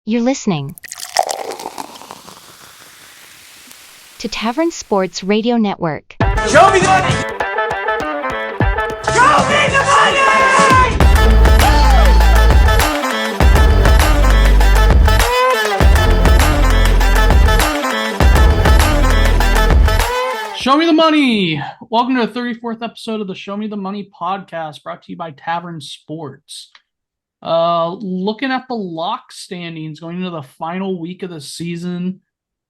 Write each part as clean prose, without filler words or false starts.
You're listening to Tavern Sports Radio Network. Show me the money! Show me the money! Show me the money! Welcome to the 34th episode of the Show Me the Money podcast, brought to you by Tavern Sports. Looking at the lock standings going into the final week of the season,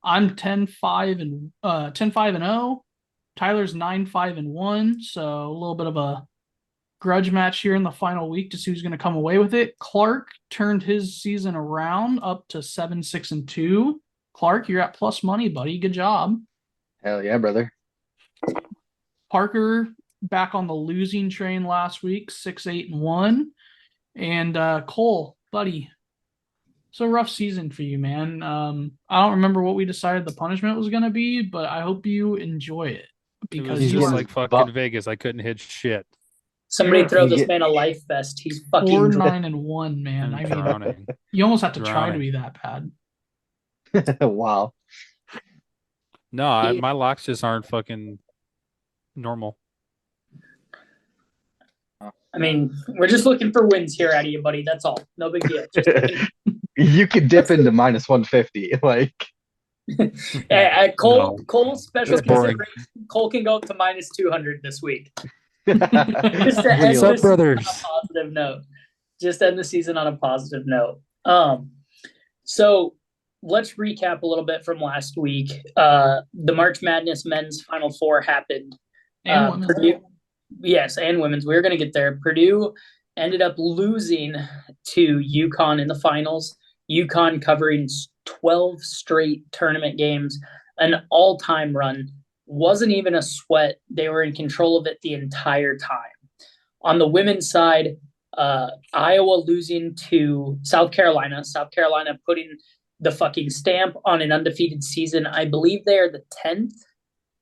I'm 10-5 and 0. Tyler's 9-5 and 1, so a little bit of a grudge match here in the final week to see who's going to come away with it. Clark turned his season around up to 7-6 and 2. Clark, you're at plus money, buddy. Good job. Hell yeah, brother. Parker back on the losing train last week, 6-8 and 1. And Cole, buddy, it's a rough season for you, man. I don't remember what we decided the punishment was going to be, but I hope you enjoy it. Because he's you're like fucking Vegas. I couldn't hit shit. Somebody throw this man a life vest. He's fucking 4-9 and 1, man. I mean, drowning. you almost have to try to be that bad. Wow. No, my locks just aren't fucking normal. I mean, we're just looking for wins here out of you, buddy. That's all. No big deal. You could dip into minus 150. Like, Cole special consideration. Cole can go up to minus 200 this week. Just to end What's up, this brothers? on a positive note. Just end the season on a positive note. So let's recap a little bit from last week. The March Madness men's Final Four happened. And Purdue, yes, and women's. We're going to get there. Purdue ended up losing to UConn in the finals. UConn covering 12 straight tournament games, an all-time run. Wasn't even a sweat. They were in control of it the entire time. On the women's side, Iowa losing to South Carolina. South Carolina putting the fucking stamp on an undefeated season. I believe they are the 10th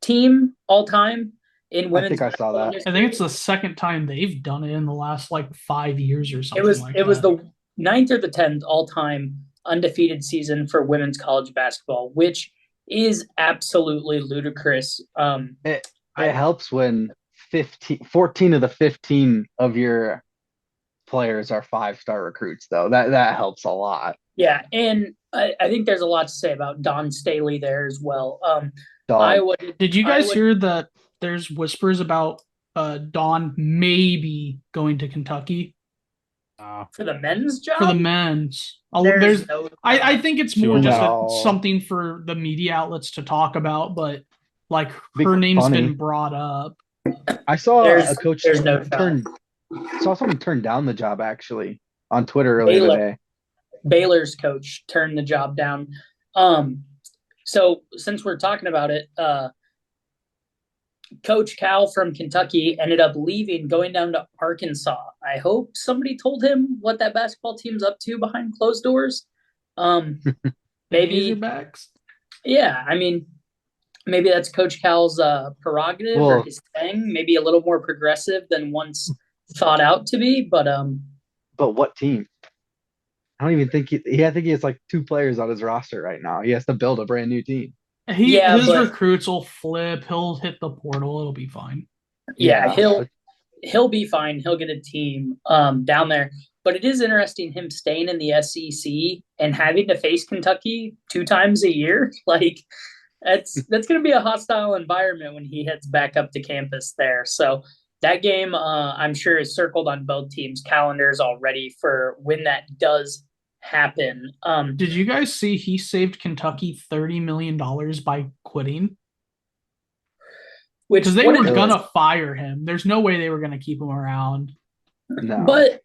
team all-time in women's. I think I saw that. I think it's the second time they've done it in the last 5 years or something. It was the 9th or the 10th all-time undefeated season for women's college basketball, which is absolutely ludicrous. It helps when 14 of the 15 of your players are 5-star recruits, though. That helps a lot. Yeah, and I think there's a lot to say about Dawn Staley there as well. Did you guys hear that there's whispers about Dawn maybe going to Kentucky? For the men's job? For the men's. I think it's more just something for the media outlets to talk about, but her name's been brought up. I saw a coach saw someone turn down the job actually on Twitter earlier today. Baylor's coach turned the job down. So since we're talking about it, Coach Cal from Kentucky ended up leaving, going down to Arkansas. I hope somebody told him what that basketball team's up to behind closed doors. Maybe backs. Yeah, I mean, maybe that's Coach Cal's prerogative or his thing. Maybe a little more progressive than once thought out to be. But what team? I don't even think I think he has 2 players on his roster right now. He has to build a brand new team. His recruits will flip. He'll hit the portal. It'll be fine. Yeah, he'll be fine. He'll get a team down there. But it is interesting him staying in the SEC and having to face Kentucky 2 times a year. That's going to be a hostile environment when he heads back up to campus there. So that game, I'm sure, is circled on both teams' calendars already for when that does happen. Did you guys see he saved Kentucky $30 million by quitting? Because they were going to fire him. There's no way they were going to keep him around. No. But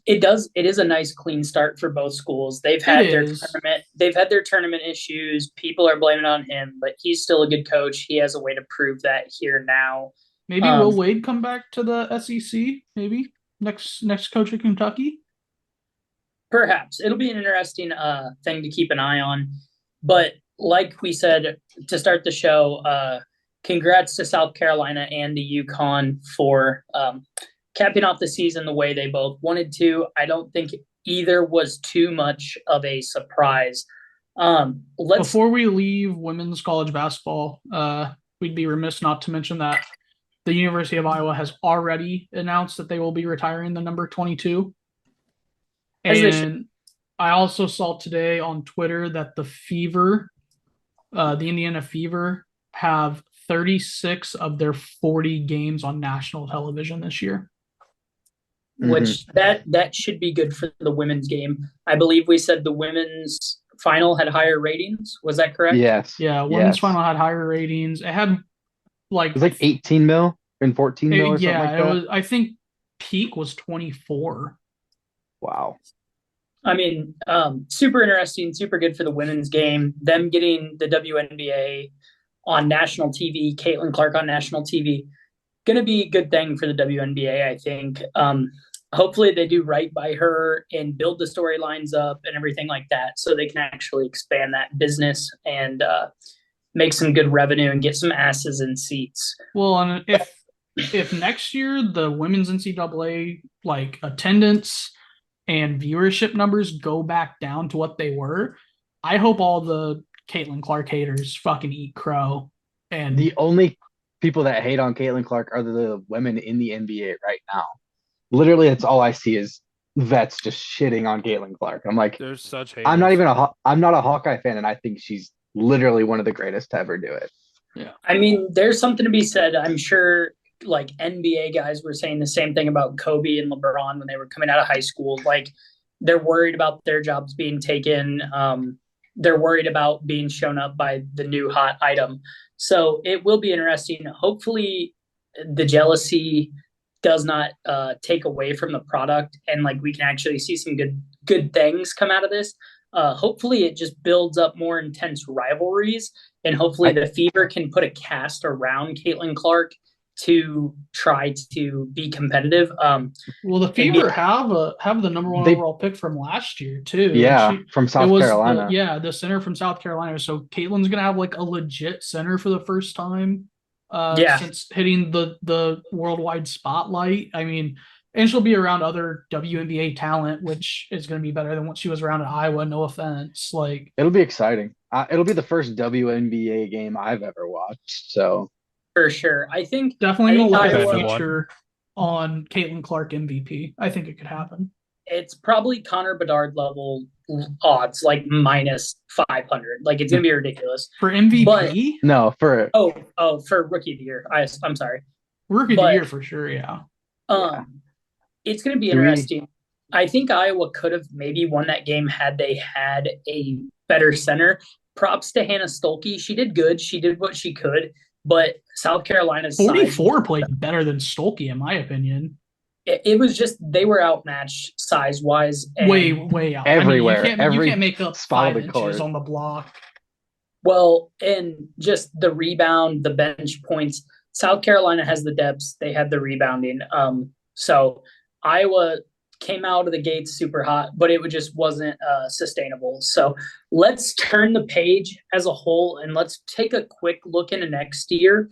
it is a nice clean start for both schools. They've had their tournament issues. People are blaming it on him, but he's still a good coach. He has a way to prove that here now. Maybe will Wade come back to the SEC? Maybe next coach of Kentucky? Perhaps. It'll be an interesting thing to keep an eye on. But like we said to start the show, congrats to South Carolina and to UConn for capping off the season the way they both wanted to. I don't think either was too much of a surprise. Before we leave women's college basketball, we'd be remiss not to mention that the University of Iowa has already announced that they will be retiring the number 22. And I also saw today on Twitter that the Fever, the Indiana Fever, have 36 of their 40 games on national television this year. Which that should be good for the women's game. I believe we said the women's final had higher ratings. Was that correct? Yes. Yeah, women's final had higher ratings. It had it was like 18 mil and 14 mil or something like that. It was, I think peak was 24. Wow. I mean, super interesting, super good for the women's game. Them getting the WNBA on national TV, Caitlin Clark on national TV, going to be a good thing for the WNBA, I think. Hopefully they do right by her and build the storylines up and everything like that so they can actually expand that business and make some good revenue and get some asses in seats. Well, and if next year the women's NCAA like attendance and viewership numbers go back down to what they were, I hope all the Caitlin Clark haters fucking eat crow. And the only people that hate on Caitlin Clark are the women in the NBA right now. Literally, that's all I see is vets just shitting on Caitlin Clark. I'm like, there's such haters. I'm not a Hawkeye fan, and I think she's literally one of the greatest to ever do it. Yeah, I mean, there's something to be said. I'm sure, like NBA guys were saying the same thing about Kobe and LeBron when they were coming out of high school. Like, they're worried about their jobs being taken. They're worried about being shown up by the new hot item. So it will be interesting. Hopefully, the jealousy does not take away from the product, and like we can actually see some good things come out of this. Hopefully it just builds up more intense rivalries, and hopefully the Fever can put a cast around Caitlin Clark to try to be competitive. Well, the Fever have the number one overall pick from last year too. Yeah, from South Carolina. The center from South Carolina. So Caitlin's gonna have like a legit center for the first time. Since hitting the worldwide spotlight. I mean, and she'll be around other WNBA talent, which is going to be better than what she was around at Iowa. No offense. Like, it'll be exciting. It'll be the first WNBA game I've ever watched. So for sure, I think definitely going to look at the future on Caitlin Clark MVP. I think it could happen. It's probably Connor Bedard level odds, like minus 500. Like, it's gonna be ridiculous for MVP. But, no, for for rookie of the year. I'm sorry, rookie of the year for sure. Yeah. It's gonna be interesting. I think Iowa could have maybe won that game had they had a better center. Props to Hannah Stolke. She did good. She did what she could. But South Carolina's 44 played better than Stolke, in my opinion. It was just they were outmatched size-wise. Way out. Everywhere. I mean, you can't make up 5 inches on the block. Well, and just the rebound, the bench points. South Carolina has the depths. They had the rebounding. So Iowa came out of the gates super hot, but it just wasn't sustainable. So let's turn the page as a whole, and let's take a quick look into next year.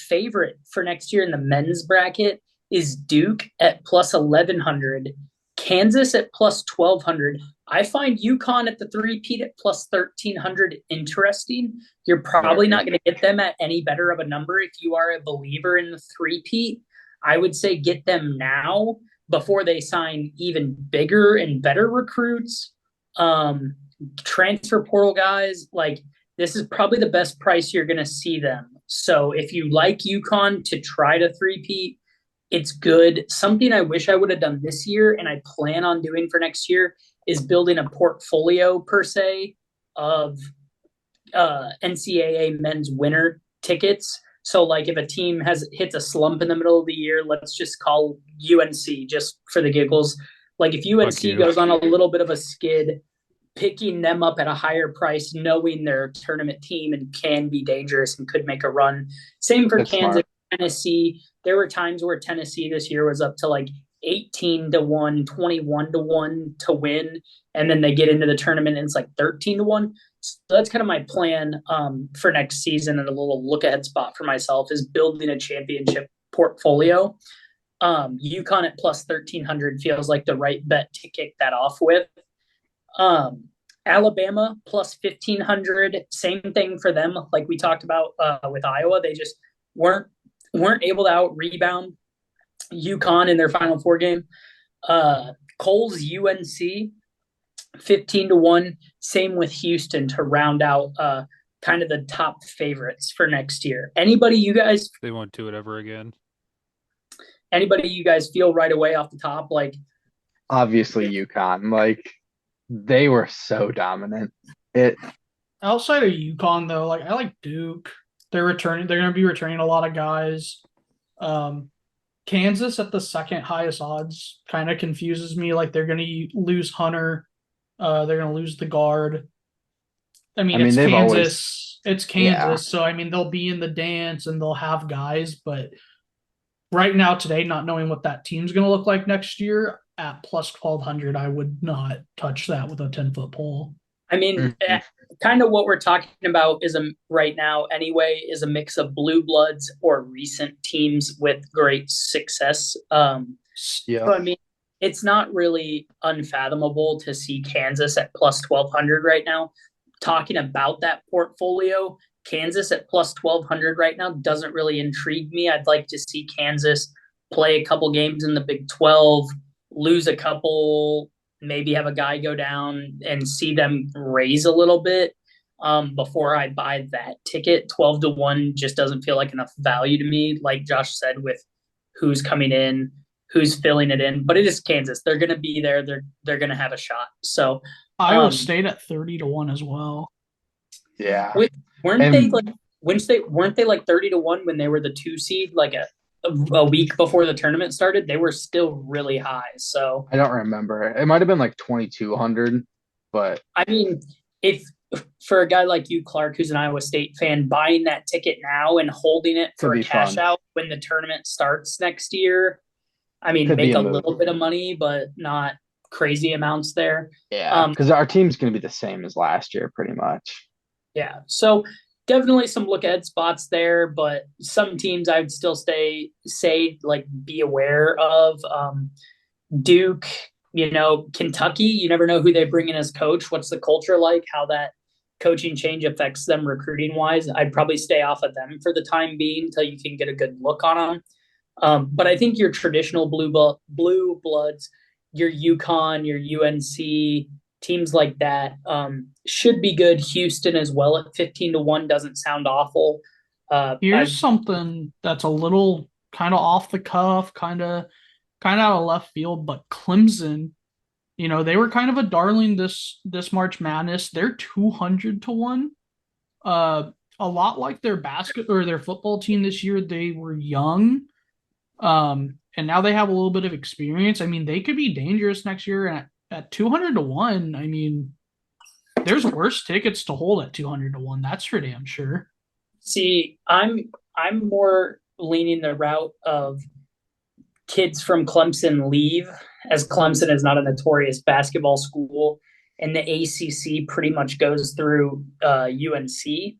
Favorite for next year in the men's bracket is Duke at plus 1,100, Kansas at plus 1,200. I find UConn at the three-peat at plus 1,300 interesting. You're probably not going to get them at any better of a number if you are a believer in the three-peat. I would say get them now before they sign even bigger and better recruits. Transfer portal guys, like, this is probably the best price you're going to see them. So if you like UConn to try to three-peat, it's good. Something I wish I would have done this year and I plan on doing for next year is building a portfolio per se of NCAA men's winner tickets. So like if a team hits a slump in the middle of the year, let's just call UNC just for the giggles. Like if UNC goes on a little bit of a skid, picking them up at a higher price, knowing they're a tournament team and can be dangerous and could make a run. Same for Kansas, Tennessee. There were times where Tennessee this year was up to like 18-1, 21-1 to win. And then they get into the tournament and it's like 13-1. So that's kind of my plan for next season, and a little look ahead spot for myself is building a championship portfolio. UConn at plus 1,300 feels like the right bet to kick that off with. Alabama plus 1,500, same thing for them. Like we talked about with Iowa, they just weren't able to out rebound UConn in their Final Four game. Cole's UNC 15-1. Same with Houston to round out kind of the top favorites for next year. Anybody you guys They won't do it ever again. Anybody you guys feel right away off the top? Like Obviously, UConn. Like they were so dominant. Outside of UConn, though, like I like Duke. They're going to be returning a lot of guys. Kansas at the second highest odds kind of confuses me. Like they're going to lose Hunter. They're going to lose the guard. I mean, it's they've Kansas. It's Kansas. Yeah. So, I mean, they'll be in the dance and they'll have guys. But right now, today, not knowing what that team's going to look like next year at plus 1,200, I would not touch that with a 10-foot pole. I mean, kind of what we're talking about is right now anyway is a mix of blue bloods or recent teams with great success. So I mean, it's not really unfathomable to see Kansas at plus 1,200 right now. Talking about that portfolio, Kansas at plus 1,200 right now doesn't really intrigue me. I'd like to see Kansas play a couple games in the Big 12, lose a couple, maybe have a guy go down and see them raise a little bit before I buy that ticket. 12-1 just doesn't feel like enough value to me, like Josh said, with who's coming in, who's filling it in. But it is Kansas. They're going to be there. They're going to have a shot. So Iowa State at 30-1 as well. Yeah. Weren't they like 30-1 when they were the 2 seed, like a week before the tournament started? They were still really high. So I don't remember. It might have been like 2,200, but I mean, if for a guy like you, Clark, who's an Iowa State fan, buying that ticket now and holding it for a cash out when the tournament starts next year, I mean, make a little bit of money, but not crazy amounts there. Yeah, because our team's going to be the same as last year, pretty much. Yeah, so definitely some look ahead spots there, but some teams I would still say like be aware of. Duke, Kentucky, you never know who they bring in as coach. What's the culture like? How that coaching change affects them recruiting wise. I'd probably stay off of them for the time being until you can get a good look on them. But I think your traditional blue bloods, your UConn, your UNC, teams like that should be good. Houston as well at 15-1 doesn't sound awful. Here's something that's a little kind of off the cuff, kind of out of left field, but Clemson, they were kind of a darling this March Madness. They're 200-1. A lot like their their football team this year. They were young, and now they have a little bit of experience. I mean, they could be dangerous next year. And at 200-1, I mean, there's worse tickets to hold at 200-1. That's for damn sure. See, I'm more leaning the route of kids from Clemson leave, as Clemson is not a notorious basketball school, and the ACC pretty much goes through UNC,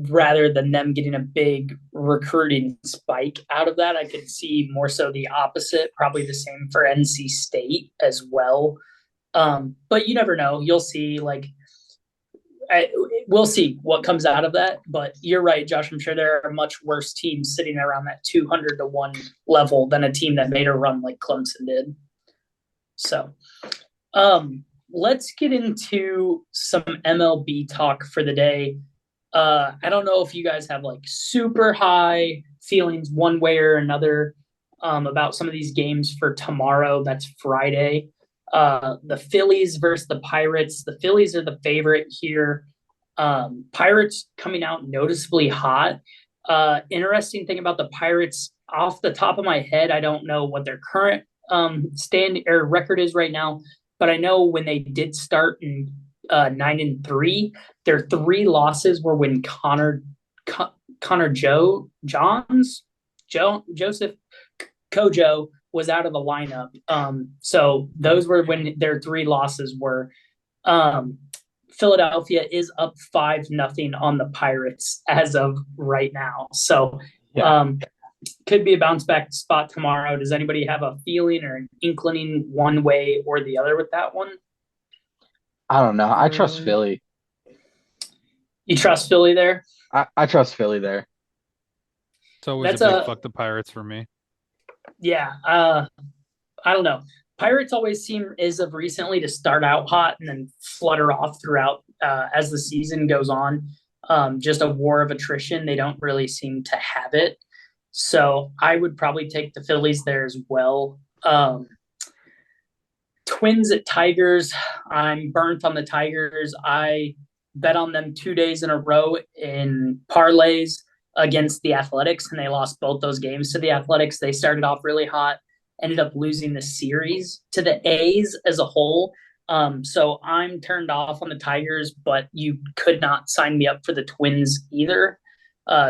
rather than them getting a big recruiting spike out of that. I could see more so the opposite, probably the same for NC State as well. But you never know. You'll see, we'll see what comes out of that. But you're right, Josh. I'm sure there are much worse teams sitting around that 200-1 level than a team that made a run like Clemson did. So let's get into some MLB talk for the day. I don't know if you guys have like super high feelings one way or another about some of these games for tomorrow. That's Friday. The Phillies versus the Pirates. The Phillies are the favorite here. Pirates coming out noticeably hot. Interesting thing about the Pirates, off the top of my head, I don't know what their current stand or record is right now, but I know when they did start in 9-3, their 3 losses were when Joseph Kojo was out of the lineup. So those were when their 3 losses were. Philadelphia is up 5-0 on the Pirates as of right now. So could be a bounce back spot tomorrow. Does anybody have a feeling or an inclining one way or the other with that one? I don't know. I trust Philly. You trust Philly there? I trust Philly there. It's always a big fuck the Pirates for me. Yeah. I don't know. Pirates always seem, as of recently, to start out hot and then flutter off throughout as the season goes on. Just a war of attrition. They don't really seem to have it. So I would probably take the Phillies there as well. Twins at Tigers. I'm burnt on the Tigers. I bet on them 2 days in a row in parlays against the Athletics, and they lost both those games to the Athletics. They started off really hot, ended up losing the series to the A's as a whole. So I'm turned off on the Tigers, but you could not sign me up for the Twins either.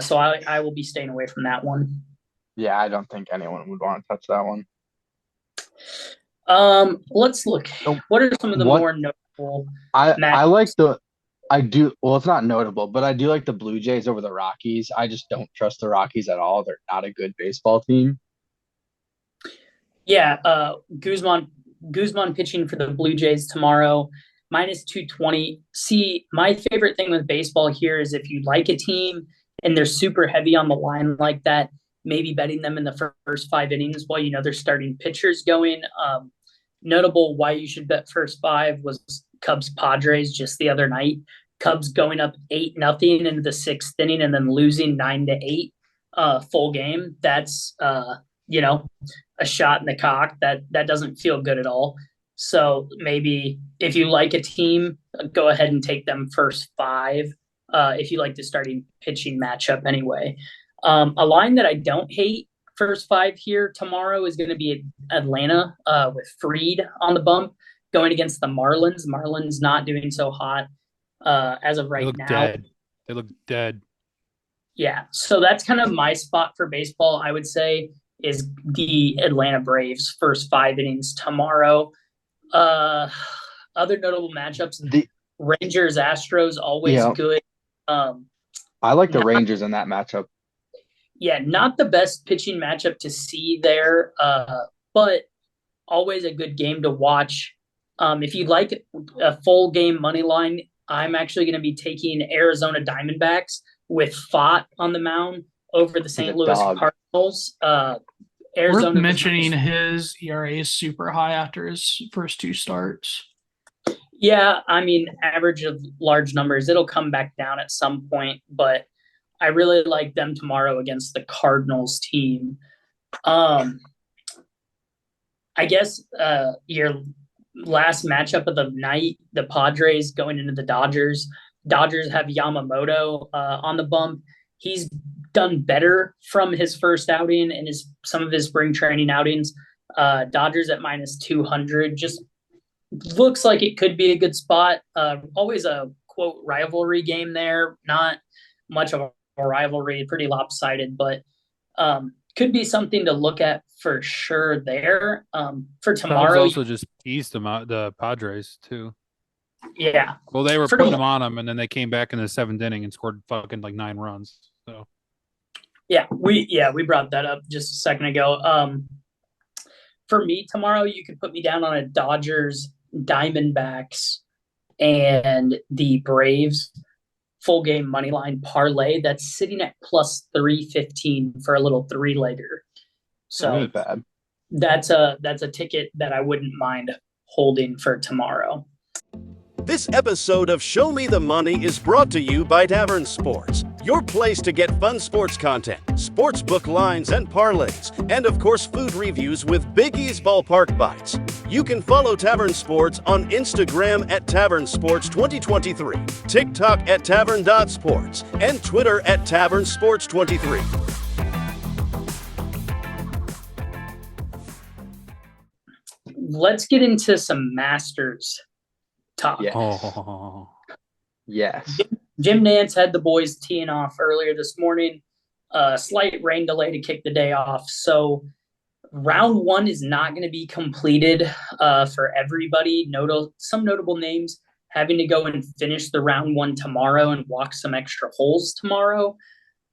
So I will be staying away from that one. Yeah, I don't think anyone would want to touch that one. Let's look. What are some of the more notable? I like the. I do. Well, it's not notable, but I do like the Blue Jays over the Rockies. I just don't trust the Rockies at all. They're not a good baseball team. Yeah, Guzman pitching for the Blue Jays tomorrow, minus 220. See, my favorite thing with baseball here is if you like a team and they're super heavy on the line like that, maybe betting them in the first 5 innings while you know their starting pitchers going. Notable why you should bet first 5 was Cubs Padres just the other night. Cubs going up 8-0 into the 6th inning and then losing 9-8 full game. That's a shot in the cock. That doesn't feel good at all. So maybe if you like a team, go ahead and take them first 5 if you like the starting pitching matchup anyway. A line that I don't hate first 5 here tomorrow is going to be Atlanta with Fried on the bump going against the Marlins. Marlins not doing so hot as of right now. They look dead. Yeah, so that's kind of my spot for baseball, I would say, is the Atlanta Braves first 5 innings tomorrow. Other notable matchups, the Rangers Astros always good. I like the Rangers in that matchup. Yeah, not the best pitching matchup to see there, but always a good game to watch. If you'd like a full game money line, I'm actually going to be taking Arizona Diamondbacks with Fott on the mound over the St. Louis Cardinals. Worth mentioning his ERA is super high after his first 2 starts. Yeah, I mean, average of large numbers. It'll come back down at some point, but I really like them tomorrow against the Cardinals team. I guess your last matchup of the night, the Padres going into the Dodgers. Dodgers have Yamamoto on the bump. He's done better from his first outing and some of his spring training outings. Dodgers at minus 200 just looks like it could be a good spot. Always a quote rivalry game there. Not much of a rivalry, pretty lopsided, but could be something to look at for sure there. For tomorrow, also just eased them out, the Padres too. Yeah. Well, they were putting them on them, and then they came back in the 7th inning and scored fucking like 9 runs. So. Yeah, we brought that up just a second ago. For me tomorrow, you could put me down on a Dodgers, Diamondbacks, and the Braves full game money line parlay that's sitting at plus 315 for a little 3-legger. So really bad. That's a ticket that I wouldn't mind holding for tomorrow. This episode of Show Me the Money is brought to you by Tavern Sports, your place to get fun sports content, sportsbook lines and parlays, and of course food reviews with Big E's Ballpark Bites. You can follow Tavern Sports on Instagram at Tavern Sports 2023, TikTok at Tavern.Sports, and Twitter at Tavern Sports 23. Let's get into some Masters talk. Yes. Oh. Yes. Jim Nantz had the boys teeing off earlier this morning. Slight rain delay to kick the day off. So round 1 is not going to be completed for everybody. Some notable names having to go and finish the round 1 tomorrow and walk some extra holes tomorrow.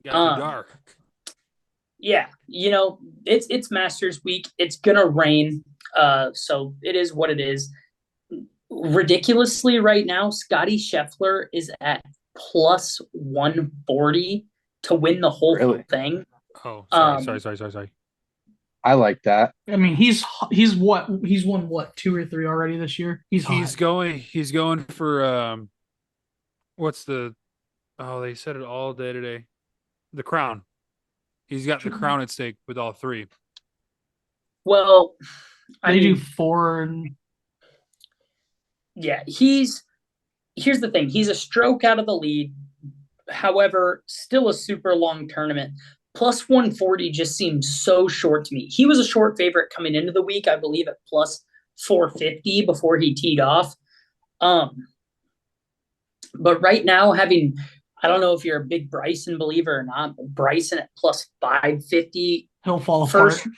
Got dark. Yeah, it's Masters week. It's gonna rain. So it is what it is. Ridiculously, right now, Scotty Scheffler is at plus 140 to win the whole Really? thing. Oh, Um, sorry. I like that. I mean, he's won what 2 or 3 already this year. He's hot. He's going for what's the they said it all day today. The crown. He's got the crown at stake with all three. well, They do 4 and yeah, here's the thing. He's a stroke out of the lead. However, still a super long tournament. Plus 140 just seems so short to me. He was a short favorite coming into the week, I believe, at plus 450 before he teed off. But right now, I don't know if you're a big Bryson believer or not, but Bryson at plus 550. he'll fall First, apart.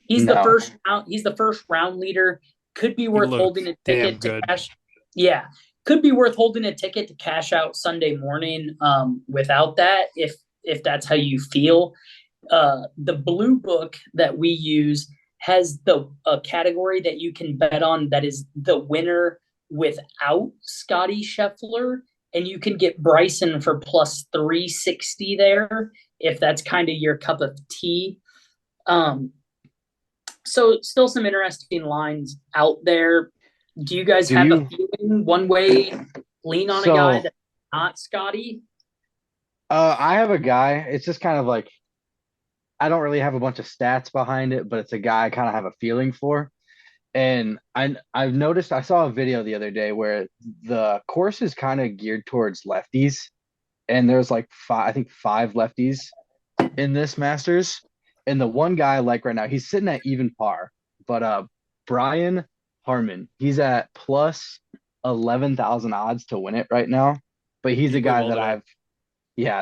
he's No. the first round. He's the first round leader. Could be worth looked holding a damn ticket to good. cash. Yeah, could be worth holding a ticket to cash out Sunday morning. Without that, if that's how you feel, the blue book that we use has the category that you can bet on that is the winner without Scotty Scheffler, and you can get Bryson for plus 360 there if that's kind of your cup of tea. So still some interesting lines out there. Do you guys have a feeling one way lean on a guy that's not Scotty? I have a guy. It's just kind of like I don't really have a bunch of stats behind it, but it's a guy I kind of have a feeling for. And I've noticed I saw a video the other day where the course is kind of geared towards lefties, and there's like I think 5 lefties in this Masters. And the one guy I like right now, he's sitting at even par, but Brian Harmon, he's at plus 11,000 odds to win it right now. But he's a guy that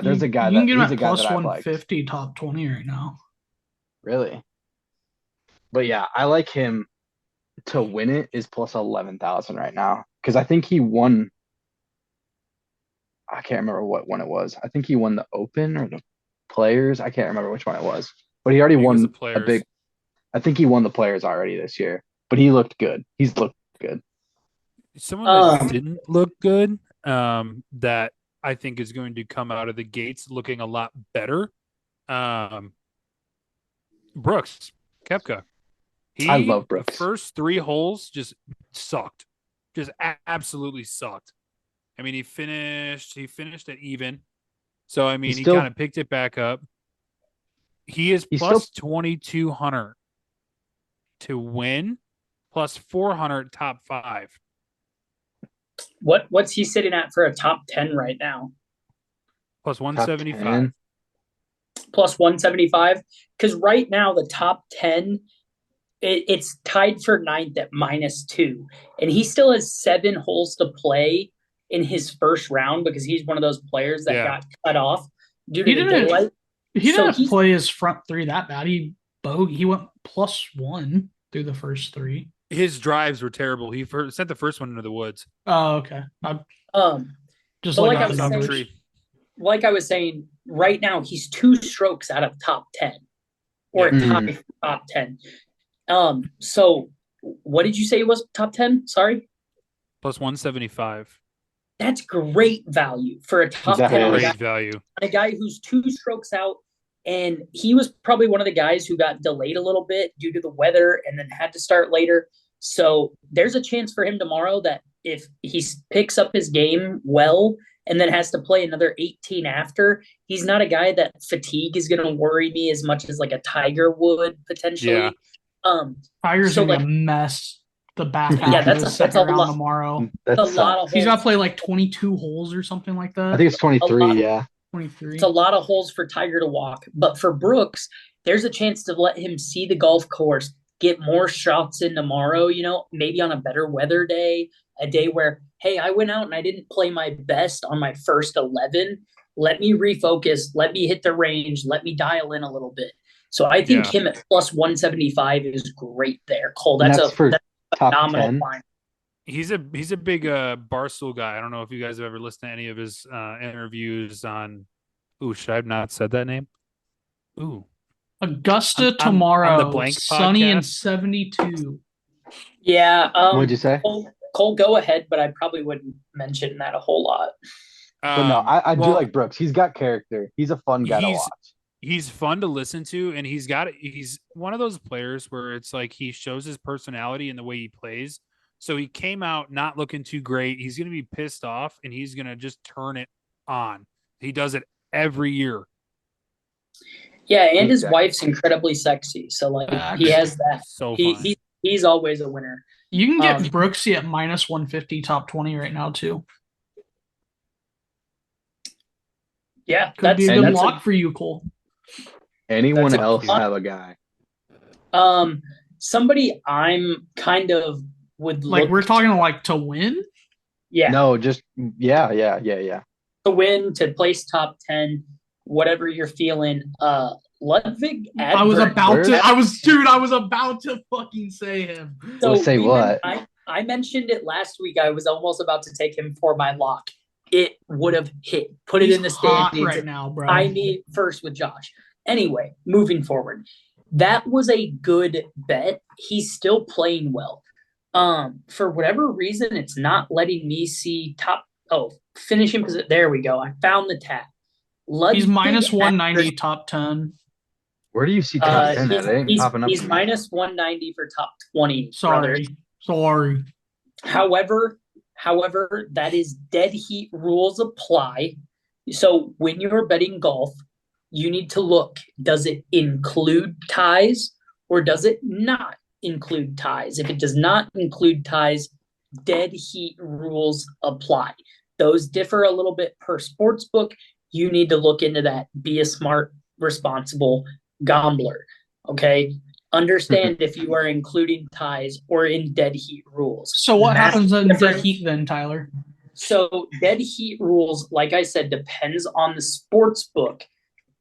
there's a guy You can get him he's a at guy plus that I've liked. 150 top 20 right now. Really? But yeah, I like him to win it is plus 11,000 right now because I think he won. I can't remember what one it was. I think he won the Open or the Players. I can't remember which one it was, but he already I think it was won the a Players. big. I think he won the Players already this year, but he looked good. He's looked good. Someone that didn't look good, that I think is going to come out of the gates looking a lot better. Brooks Koepka. I love Brooks. The first 3 holes just sucked, just absolutely sucked. I mean, he finished at even, so I mean, he kind of picked it back up. He is plus 2,200 to win, plus 400 top 5. What's he sitting at for a top 10 right now? Plus 175. Plus 175? Because right now the top 10, it's tied for 9th at -2. And he still has 7 holes to play in his first round because he's one of those players that got cut off due to the daylight. He didn't play his front 3 that bad. He went +1 through the first 3. His drives were terrible. He sent the first one into the woods. Oh, okay. Just like I was saying, right now he's 2 strokes out of top 10 or tied for top 10. So what did you say it was top 10? Sorry. Plus 175. That's great value for a top 10 great value. A guy who's 2 strokes out. And he was probably one of the guys who got delayed a little bit due to the weather and then had to start later. So there's a chance for him tomorrow that if he picks up his game well and then has to play another 18 after, he's not a guy that fatigue is going to worry me as much as like a Tiger would potentially. Yeah. Tiger's going to be a mess. The back half of the second round tomorrow. That's a lot of holes. He's got to play like 22 holes or something like that. I think it's 23, yeah. 23. It's a lot of holes for Tiger to walk. But for Brooks, there's a chance to let him see the golf course, get more shots in tomorrow, maybe on a better weather day, a day where, hey, I went out and I didn't play my best on my first 11. Let me refocus. Let me hit the range. Let me dial in a little bit. So I think him at plus 175 is great there, Cole. That's a phenomenal line. He's a big Barstool guy. I don't know if you guys have ever listened to any of his interviews on. Ooh, should I have not said that name? Ooh, Augusta on tomorrow, the blank sunny and podcast. 72. Yeah. What'd you say? Cole, go ahead, but I probably wouldn't mention that a whole lot. But no, I do Well, like Brooks. He's got character. He's a fun guy to watch. he's fun to listen to, and he's one of those players where it's like he shows his personality in the way he plays. So he came out not looking too great. He's going to be pissed off, and he's going to just turn it on. He does it every year. Yeah, and his wife's incredibly sexy, so like he has that. So fun. He's always a winner. You can get Brooksy at minus 150 top 20 right now too. Yeah, Could be a good lock for you, Cole. Anyone else have a guy? Somebody I'm kind of would like we're talking like to win. Yeah. No, just yeah. To win, to place top 10, whatever you're feeling. Ludwig. I was about to fucking say him. So say what? I mentioned it last week. I was almost about to take him for my lock. It would have hit. Put it in the standings right now, bro. I need first with Josh. Anyway, moving forward. That was a good bet. He's still playing well. For whatever reason, it's not letting me see finishing position. There we go. I found the tab. He's minus 190 top 10. Where do you see top 10 at? It ain't popping up. He's minus 190 for top 20. Sorry. However, that is dead heat rules apply. So when you're betting golf, you need to look, does it include ties or does it not include ties? If it does not include ties, dead heat rules apply. Those differ a little bit per sports book. You need to look into that. Be a smart, responsible gambler. Okay. Understand if you are including ties or in dead heat rules. So what happens in dead heat then, Tyler? So dead heat rules, like I said, depends on the sports book.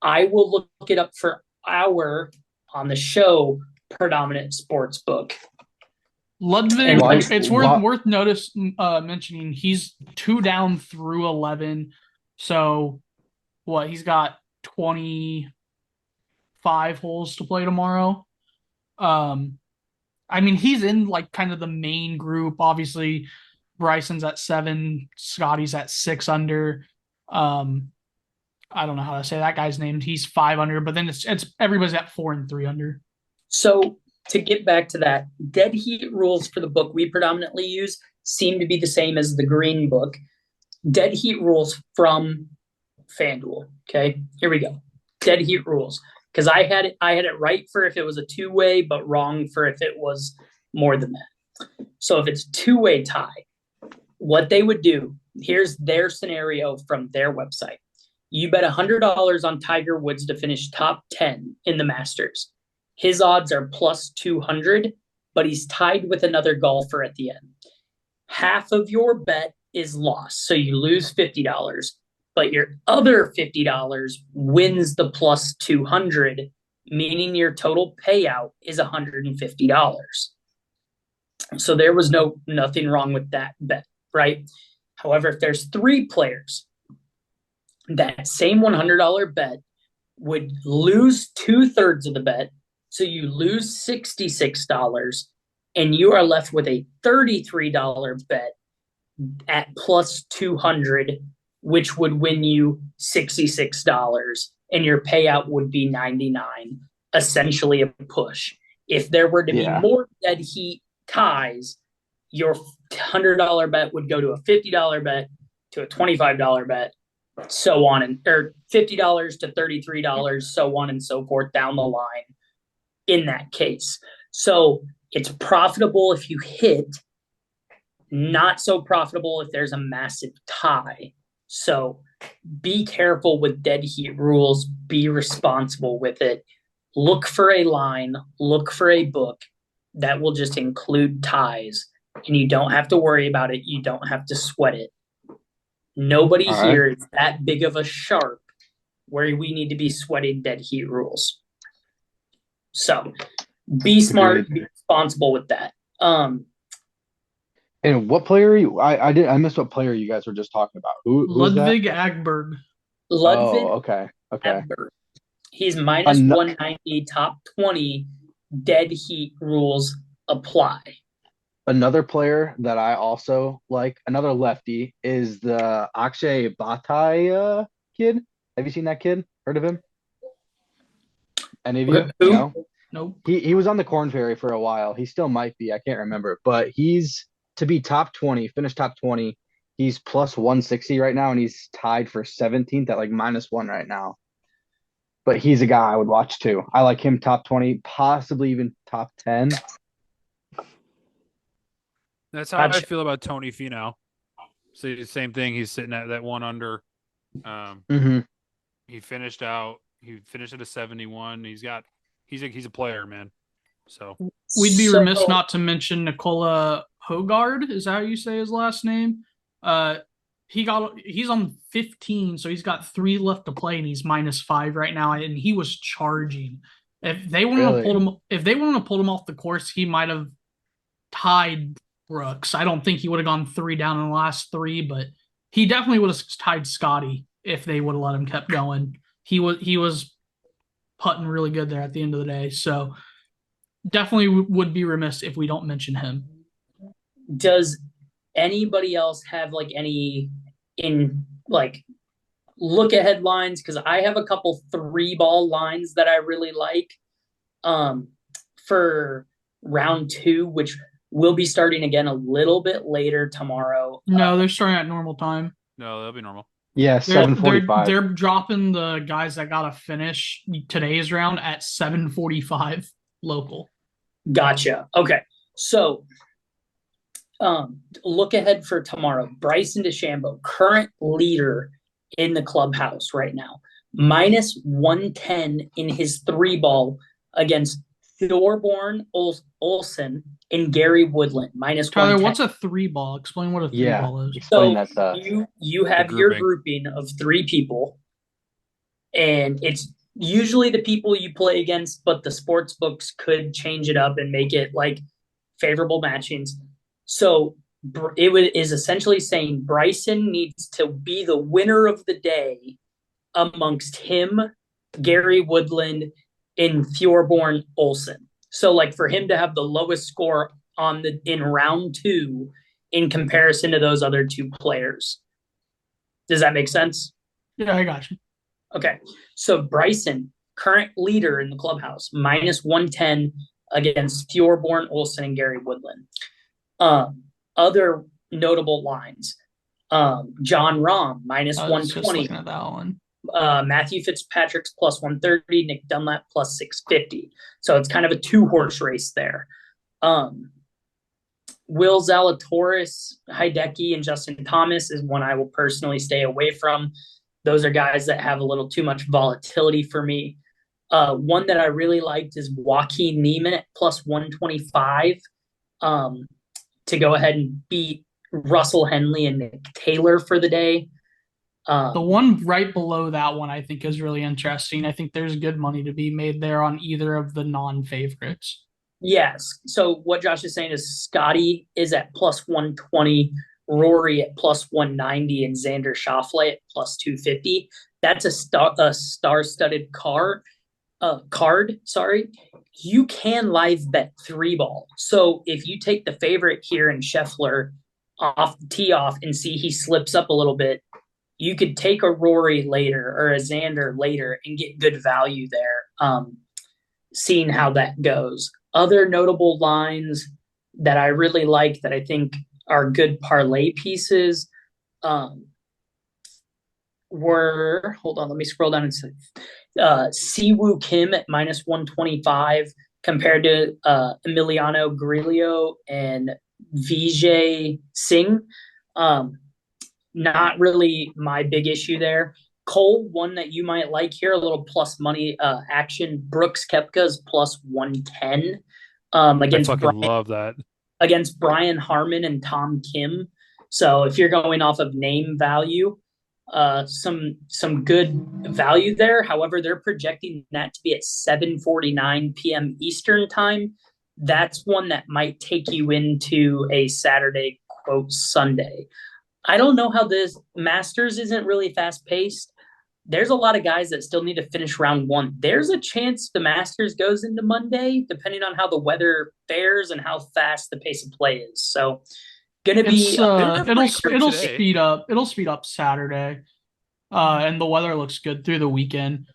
I will look it up for on the show, predominant sports book. Ludwig, it's worth mentioning he's 2 down through 11. So what, he's got 25 holes to play tomorrow. I mean, he's in like kind of the main group. Obviously, Bryson's at 7, Scotty's at 6 under. I don't know how to say that guy's name. He's 5 under, but then it's everybody's at 4 and 3 under. So to get back to that, dead heat rules for the book we predominantly use seem to be the same as the green book. Dead heat rules from FanDuel. Okay, here we go. Dead heat rules. Because I had it right for if it was a 2-way, but wrong for if it was more than that. So if it's 2-way tie, what they would do, here's their scenario from their website. You bet $100 on Tiger Woods to finish top 10 in the Masters. His odds are plus 200, but he's tied with another golfer at the end. Half of your bet is lost, so you lose $50. But your other $50 wins the plus 200, meaning your total payout is $150. So there was nothing wrong with that bet, right? However, if there's 3 players, that same $100 bet would lose 2/3 of the bet. So you lose $66 and you are left with a $33 bet at plus 200, which would win you $66 and your payout would be $99, essentially a push. If there were to be more dead heat ties, your $100 bet would go to a $50 bet, to a $25 bet, so on, or $50 to $33, so on and so forth down the line in that case. So it's profitable if you hit, not so profitable if there's a massive tie. So be careful with dead heat rules. Be responsible with it. Look for a line. Look for a book that will just include ties. And you don't have to worry about it. You don't have to sweat it. Nobody here is that big of a sharp where we need to be sweating dead heat rules. So be smart, be responsible with that. And what player are you? I missed what player you guys were just talking about. Who Ludwig Agberg. Ludwig okay. Agberg. He's minus 190, top 20, dead heat rules apply. Another player that I also like, another lefty, is the Akshay Bhatia kid. Have you seen that kid? Heard of him? Any of you? Who? No? Nope. He was on the Corn Ferry for a while. He still might be. I can't remember. But he's to be top 20, finish top 20. He's plus 160 right now, and he's tied for 17th at like -1 right now. But he's a guy I would watch too. I like him top 20, possibly even top 10. That's how I feel about Tony Finau. So the same thing. He's sitting at that 1 under. He finished out. He finished at a 71. He's a player, man. So we'd be remiss not to mention Nicola Hogard. Is that how you say his last name? He's on 15, so he's got 3 left to play, and he's -5 right now. And he was charging. If they wanted to pull him off the course, he might have tied Brooks. I don't think he would have gone 3 down in the last 3, but he definitely would have tied Scotty if they would have let him kept going. He was putting really good there at the end of the day. So definitely would be remiss if we don't mention him. Does anybody else have like any look ahead lines? Because I have a couple 3-ball lines that I really like for round 2, which will be starting again a little bit later tomorrow. No, they're starting at normal time. No, that'll be normal. Yeah, 7:45. They're dropping the guys that got to finish today's round at 7:45 local. Gotcha. Okay. So look ahead for tomorrow. Bryson DeChambeau, current leader in the clubhouse right now, -110 in his 3-ball against Thorborn Olsen and Gary Woodland, -110. Tyler, what's a 3-ball? Explain what a 3-ball is. So you have your grouping of 3 people, and it's usually the people you play against, but the sports books could change it up and make it like favorable matchings. So it is essentially saying Bryson needs to be the winner of the day amongst him, Gary Woodland, and Thorborn Olsen. So like for him to have the lowest score in round 2 in comparison to those other 2 players. Does that make sense? Yeah, I got you. Okay. So Bryson, current leader in the clubhouse, -110 against Thorborn Olsen and Gary Woodland. Other notable lines. John Rahm, -120. Just looking at that one. Matthew Fitzpatrick's +130, Nick Dunlap +650. So it's kind of a 2-horse race there. Will Zalatoris, Hideki, and Justin Thomas is one I will personally stay away from. Those are guys that have a little too much volatility for me. One that I really liked is Joaquin Niemann at +125 to go ahead and beat Russell Henley and Nick Taylor for the day. The one right below that one I think is really interesting. I think there's good money to be made there on either of the non-favorites. Yes. So what Josh is saying is Scotty is at +120, Rory at +190, and Xander Schauffele at +250. That's a star-studded card. You can live bet 3-ball. So if you take the favorite here in Scheffler off the tee off and see he slips up a little bit, you could take a Rory later or a Xander later and get good value there, seeing how that goes. Other notable lines that I really like that I think are good parlay pieces were, hold on, let me scroll down and see. Siwoo Kim at -125 compared to Emiliano Grillo and Vijay Singh. Not really my big issue there. Cole, one that you might like here, a little plus money action. Brooks Koepka's +110 against love that. Against Brian Harmon and Tom Kim. So if you're going off of name value, some good value there. However, they're projecting that to be at 7:49 p.m. Eastern time. That's one that might take you into a Saturday, quote, Sunday. I don't know how this Masters isn't really fast paced, there's a lot of guys that still need to finish round one. There's a chance the Masters goes into Monday, depending on how the weather fares and how fast the pace of play is. So, gonna be It'll speed up. It'll speed up Saturday. And the weather looks good through the weekend.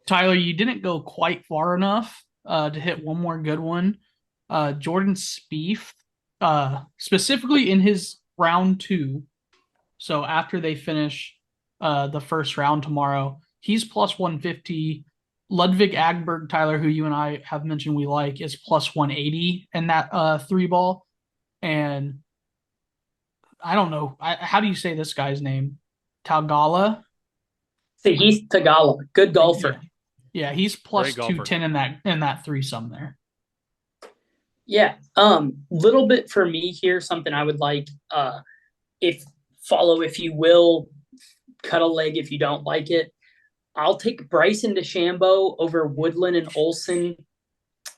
Tyler, you didn't go quite far enough to hit one more good one. Jordan Spieth, specifically in his round 2. So after they finish the first round tomorrow, he's plus 150. Ludwig Agberg, Tyler, who you and I have mentioned we like, is plus 180 in that 3 ball. And I don't know. How do you say this guy's name? Tagala? Heath Tagala, good golfer. Yeah, he's plus 210 in that threesome there. Yeah. Little bit for me here, something I would like, if you will, cut a leg if you don't like it. I'll take Bryson DeChambeau over Woodland and Olson,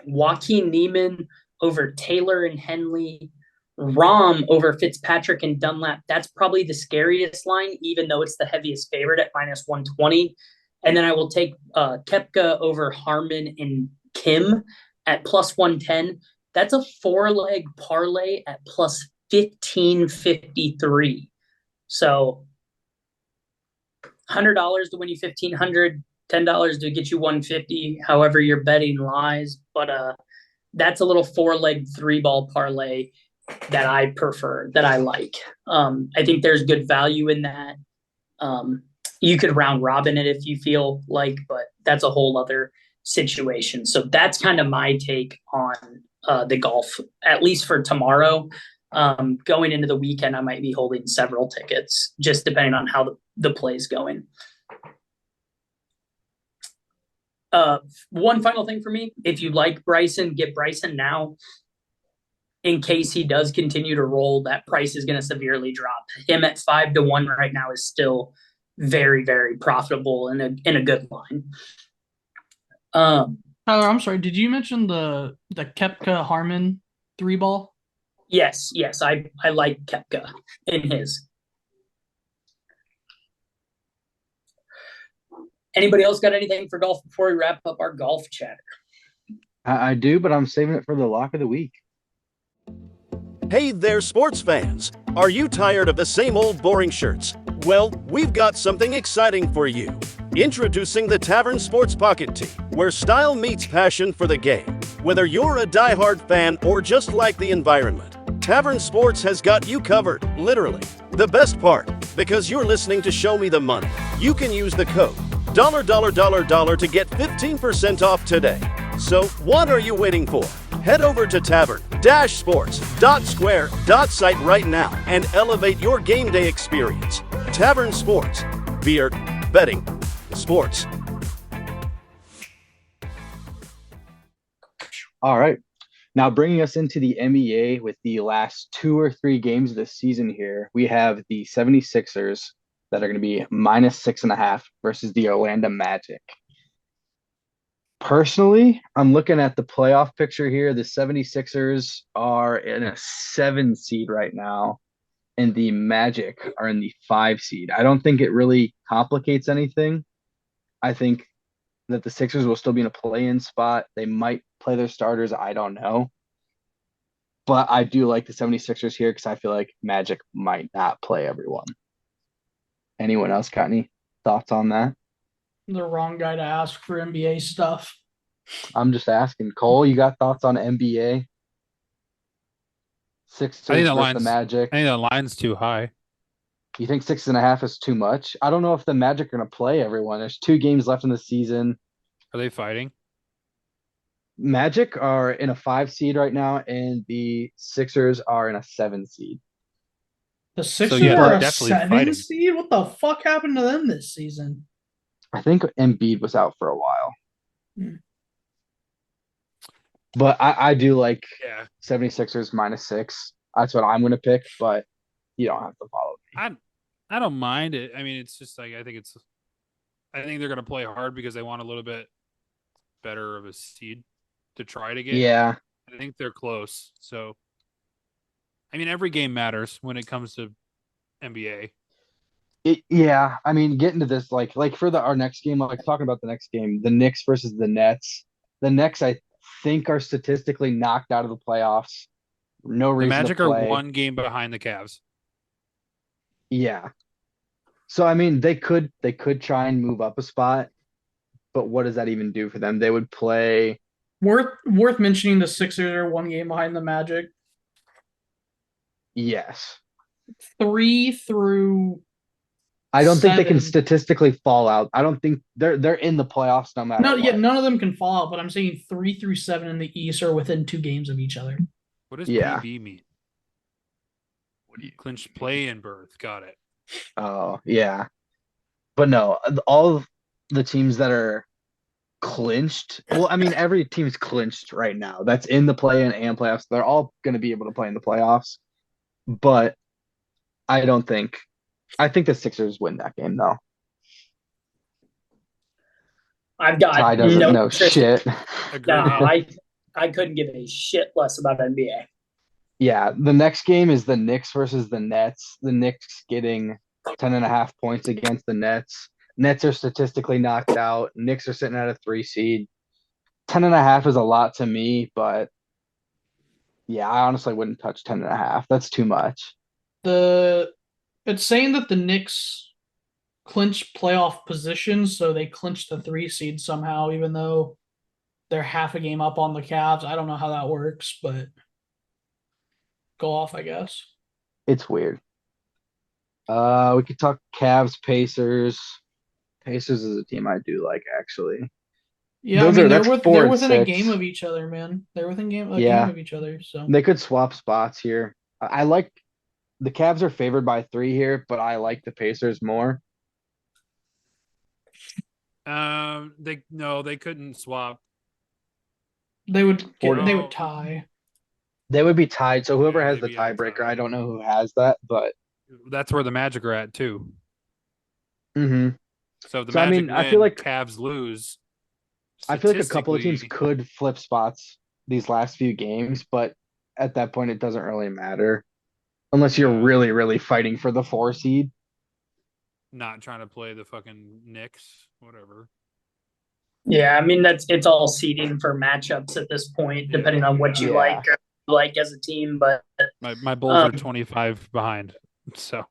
Joaquin Niemann over Taylor and Henley, Rahm over Fitzpatrick and Dunlap. That's probably the scariest line, even though it's the heaviest favorite at minus 120. And then I will take Koepka over Harmon and Kim at plus 110. That's a 4-leg parlay at plus 1553. So $100 to win you $1,500, $10 to get you $150, however your betting lies. But that's a little 4-leg 3-ball parlay that I prefer, that I like. I think there's good value in that. You could round robin it if you feel like, but that's a whole other situation. So that's kind of my take on the golf, at least for tomorrow. Going into the weekend, I might be holding several tickets, just depending on how the play is going. One final thing for me, if you like Bryson, get Bryson now. In case he does continue to roll, that price is going to severely drop. Him at 5-1 right now is still very, very profitable in a good line. Tyler, I'm sorry. Did you mention the Koepka Harmon 3-ball? Yes. I like Koepka in his. Anybody else got anything for golf before we wrap up our golf chatter? I do, but I'm saving it for the lock of the week. Hey there, sports fans. Are you tired of the same old boring shirts? Well, we've got something exciting for you. Introducing the Tavern Sports Pocket Tee, where style meets passion for the game. Whether you're a diehard fan or just like the environment, Tavern Sports has got you covered, literally. The best part, because you're listening to Show Me the Money, you can use the code $$ to get 15% off today. So what are you waiting for? Head over to tavern-sports.square.site right now and elevate your game day experience. Tavern Sports. Beer, betting, sports. All right. Now bringing us into the NBA with the last 2 or 3 games of the season here, we have the 76ers that are going to be minus 6.5 versus the Orlando Magic. Personally, I'm looking at the playoff picture here. The 76ers are in a 7 seed right now, and the Magic are in the 5 seed. I don't think it really complicates anything. I think that the Sixers will still be in a play-in spot. They might play their starters. I don't know. But I do like the 76ers here because I feel like Magic might not play everyone. Anyone else got any thoughts on that? The wrong guy to ask for NBA stuff. I'm just asking. Cole, you got thoughts on NBA? Sixers versus the Magic. I think the line's too high. You think 6.5 is too much? I don't know if the Magic are going to play everyone. There's 2 games left in the season. Are they fighting? Magic are in a 5 seed right now, and the Sixers are in a 7 seed. The Sixers are a 7 seed? What the fuck happened to them this season? I think Embiid was out for a while. But I do like 76ers minus 6. That's what I'm going to pick, but you don't have to follow me. I don't mind it. I mean, it's just like I think they're going to play hard because they want a little bit better of a seed to try to get. Yeah. I think they're close. So, I mean, every game matters when it comes to NBA. Yeah, I mean, getting to this, like for our next game, like talking about the next game, the Knicks versus the Nets. The Knicks, I think, are statistically knocked out of the playoffs. No The reason to Magic are play. one game behind the Cavs. Yeah. So I mean, they could try and move up a spot, but what does that even do for them? They would play. Worth mentioning the Sixers are one game behind the Magic. Yes. 3 through I don't think they can 7. statistically fall out. I don't think they're in the playoffs no matter No, yeah, what. none of them can fall out, but I'm saying 3 through 7 in the East are within 2 games of each other. What does Yeah. PB mean? Clinch play in berth. Got it. Oh, yeah. But no, all of the teams that are clinched. Well, I mean, every team's clinched right now. That's in the play-in and playoffs. They're all going to be able to play in the playoffs. But I don't think. I think the Sixers win that game though. I've got Ty doesn't no know interest. shit. Agreed. No, I couldn't give a shit less about NBA. Yeah, the next game is the Knicks versus the Nets. The Knicks getting 10.5 points against the Nets. Nets are statistically knocked out. Knicks are sitting at a 3 seed. 10.5 is a lot to me, but yeah, I honestly wouldn't touch 10.5. That's too much. It's saying that the Knicks clinch playoff positions, so they clinch the 3 seed somehow, even though they're half a game up on the Cavs. I don't know how that works, but go off, I guess. It's weird. We could talk Cavs, Pacers. Pacers is a team I do like, actually. Yeah, Those I mean that's four they're and within a six. game of each other, man. They're within a game Yeah, of each other. So they could swap spots here. I like the Cavs are favored by 3 here, but I like the Pacers more. They couldn't swap. they would No. they would tie. They would be tied. So whoever Yeah, has they'd the be on tiebreaker, tie. I don't know who has that, but That's where the Magic are at too. hmm So if the So I Magic mean, win, Cavs lose. I feel like a couple of teams Statistically, could flip spots these last few games, but at that point, it doesn't really matter unless you're yeah, really, really fighting for the 4 seed. not trying to play the fucking Knicks, whatever. Yeah, I mean it's all seeding for matchups at this point, depending on what you Yeah. like as a team. But My Bulls are 25 behind, so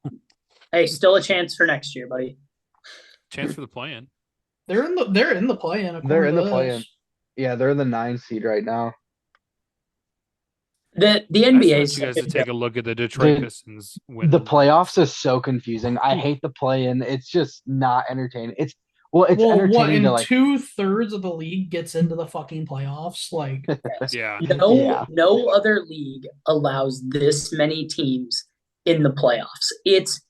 hey, still a chance for next year, buddy. chance for the play-in. They're in the play-in. They're in the to play-in. this. Yeah, they're in the 9 seed right now. The I NBA just is want you guys to take a look at the Detroit The- Pistons winning. The playoffs is so confusing. I hate the play-in. It's just not entertaining. It's entertaining What? to And like 2/3 of the league gets into the fucking playoffs. Like, Yeah, Yeah. No other league allows this many teams in the playoffs. It's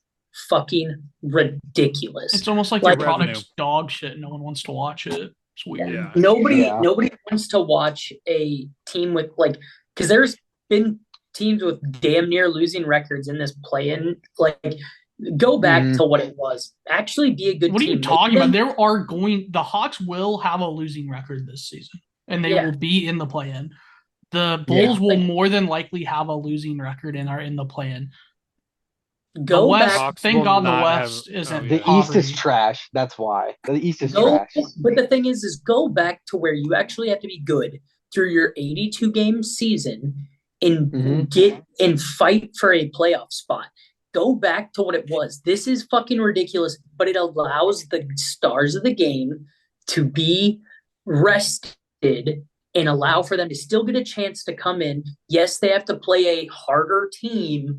fucking ridiculous. it's almost like Like your revenue. product's dog shit. No one wants to watch it. It's weird. Yeah. Nobody Yeah. nobody wants to watch a team with like because there's been teams with damn near losing records in this play-in. Like, go back Mhm. to what it was. Actually, be a good What are team. you talking about? Make them- The Hawks will have a losing record this season, and they Yeah. will be in the play-in. The Bulls Yeah. will more than likely have a losing record and are in the play-in. The Go West, back. Hawks thank will God the not West have- isn't. oh, The yeah. East is poverty. trash. That's why. The East is Go, trash. but the thing is go back to where you actually have to be good through your 82 game season and Mhm. get and fight for a playoff spot. Go back to what it was. This is fucking ridiculous, but it allows the stars of the game to be rested and allow for them to still get a chance to come in. Yes, they have to play a harder team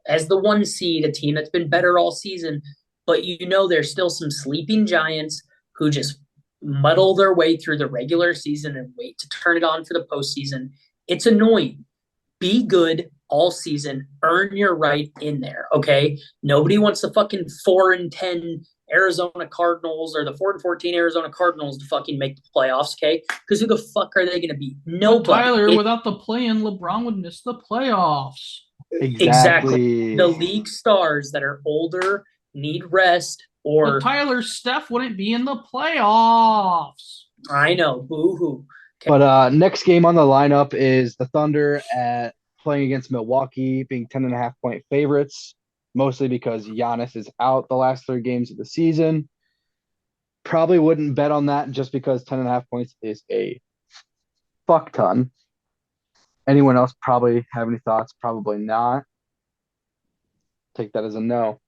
as the 1 seed, a team that's been better all season, but there's still some sleeping giants who just muddle their way through the regular season and wait to turn it on for the postseason. It's annoying. Be good all season. Earn your right in there, okay? Nobody wants the fucking 4-10 Arizona Cardinals or the 4-14 Arizona Cardinals to fucking make the playoffs, okay? Because who the fuck are they going to be? Nobody. Tyler, without the play-in, LeBron would miss the playoffs. Exactly. The league stars that are older need rest or But Tyler, Steph wouldn't be in the playoffs. I know, boo-hoo. But next game on the lineup is the Thunder at playing against Milwaukee, being 10.5 point favorites. mostly because Giannis is out the last 3 games of the season. Probably wouldn't bet on that just because 10.5 points is a fuck ton. Anyone else probably have any thoughts? Probably not. Take that as a no.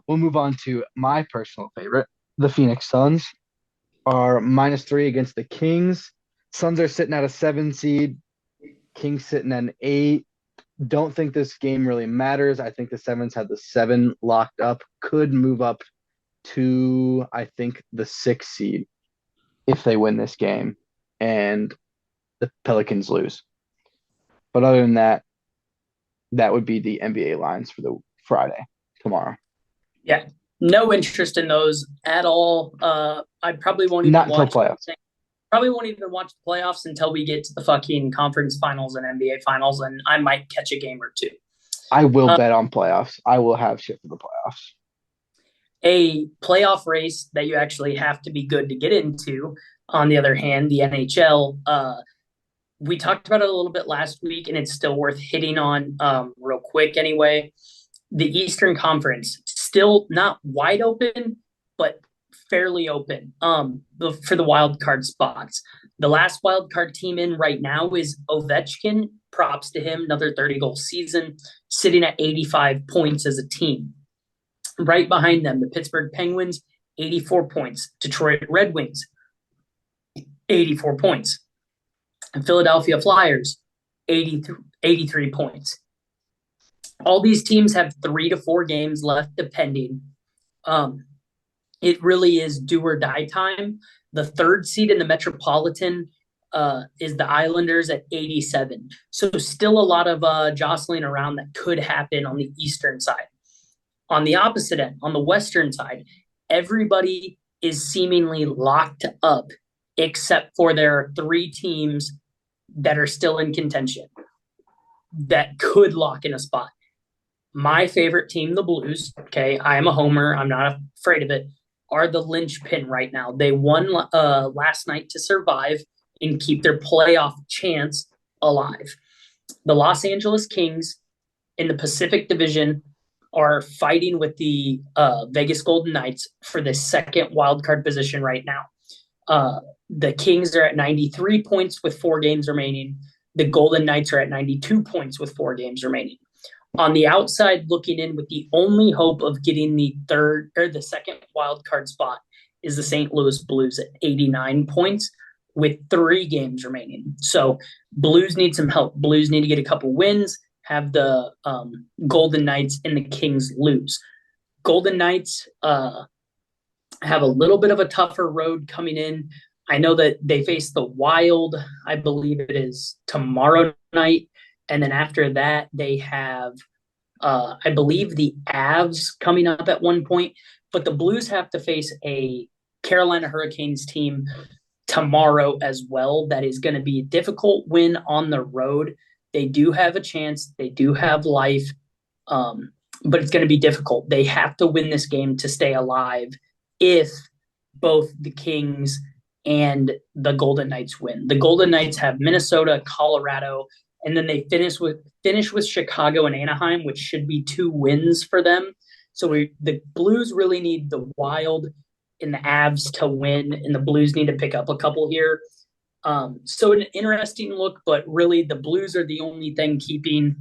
We'll move on to my personal favorite. The Phoenix Suns are -3 against the Kings. Suns are sitting at a 7 seed. Kings sitting at an 8. Don't think this game really matters. I think the Sevens had the 7 locked up. Could move up to, I think, the 6 seed if they win this game and the Pelicans lose. But other than that, that would be the NBA lines for the Friday tomorrow. Yeah, no interest in those at all. I probably won't even Not until watch playoffs. Probably won't even watch the playoffs until we get to the fucking conference finals and NBA finals, and I might catch a game or two. I will bet on playoffs. I will have shit for the playoffs. A playoff race that you actually have to be good to get into, on the other hand, the NHL, we talked about it a little bit last week, and it's still worth hitting on real quick anyway. The Eastern Conference, still not wide open, but fairly open for the wild card spots. The last wild card team in right now is Ovechkin. Props to him, another 30-goal season, sitting at 85 points as a team. Right behind them, the Pittsburgh Penguins, 84 points. Detroit Red Wings, 84 points. And Philadelphia Flyers, 83 points. All these teams have 3 to 4 games left, depending. It really is do or die time. The 3rd seed in the Metropolitan is the Islanders at 87. So still a lot of jostling around that could happen on the Eastern side. On the opposite end, on the Western side, everybody is seemingly locked up except for there are 3 teams that are still in contention that could lock in a spot. My favorite team, the Blues, okay, I am a homer, I'm not afraid of it, are the linchpin right now. They won last night to survive and keep their playoff chance alive. The Los Angeles Kings in the Pacific Division are fighting with the Vegas Golden Knights for the 2nd wildcard position right now. The Kings are at 93 points with 4 games remaining. The Golden Knights are at 92 points with 4 games remaining. On the outside looking in with the only hope of getting the 2nd wild card spot is the St. Louis Blues at 89 points with 3 games remaining. So Blues need some help. Blues need to get a couple wins, have the Golden Knights and the Kings lose. Golden Knights have a little bit of a tougher road coming in. I know that they face the Wild, I believe it is tomorrow night. And then after that, they have, I believe, the Avs coming up at one point. But the Blues have to face a Carolina Hurricanes team tomorrow as well. That is going to be a difficult win on the road. They do have a chance. They do have life. But it's going to be difficult. They have to win this game to stay alive if both the Kings and the Golden Knights win. The Golden Knights have Minnesota, Colorado, and then they finish with Chicago and Anaheim, which should be 2 wins for them. So the Blues really need the Wild and the Avs to win, and the Blues need to pick up a couple here. So an interesting look, but really the Blues are the only thing keeping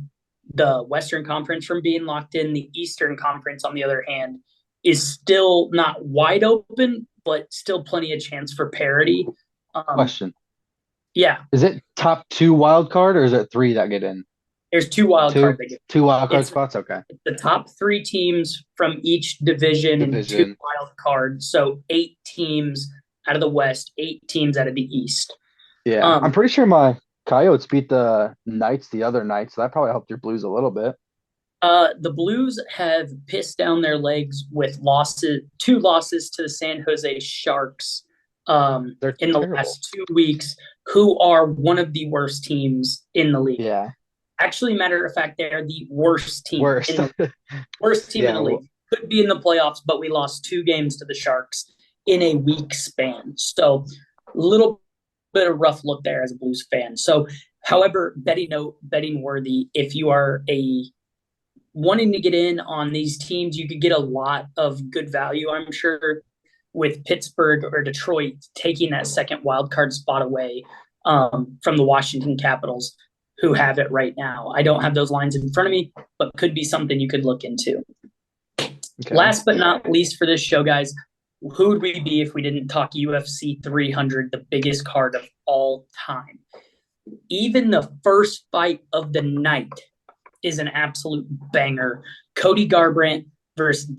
the Western Conference from being locked in. The Eastern Conference, on the other hand, is still not wide open, but still plenty of chance for parity. Question. Yeah. Is it top 2 wild card or is it 3 that get in? There's 2 wild cards that get 2 wild card spots? Okay. The top 3 teams from each division and 2 wild cards. So 8 teams out of the West, 8 teams out of the East. Yeah. I'm pretty sure my Coyotes beat the Knights the other night, so that probably helped your Blues a little bit. The Blues have pissed down their legs with 2 losses to the San Jose Sharks in the last 2 weeks, who are one of the worst teams in the league. Yeah. Actually, matter of fact, they're the worst team. Worst in the league. Could be in the playoffs, but we lost 2 games to the Sharks in a week span. So a little bit of rough look there as a Blues fan. So, however, betting worthy if you are a wanting to get in on these teams, you could get a lot of good value, I'm sure, with Pittsburgh or Detroit taking that second wild card spot away from the Washington Capitals, who have it right now. I don't have those lines in front of me, but could be something you could look into. Okay. Last but not least for this show, guys, who would we be if we didn't talk UFC 300, the biggest card of all time? Even the first fight of the night is an absolute banger. Cody Garbrandt versus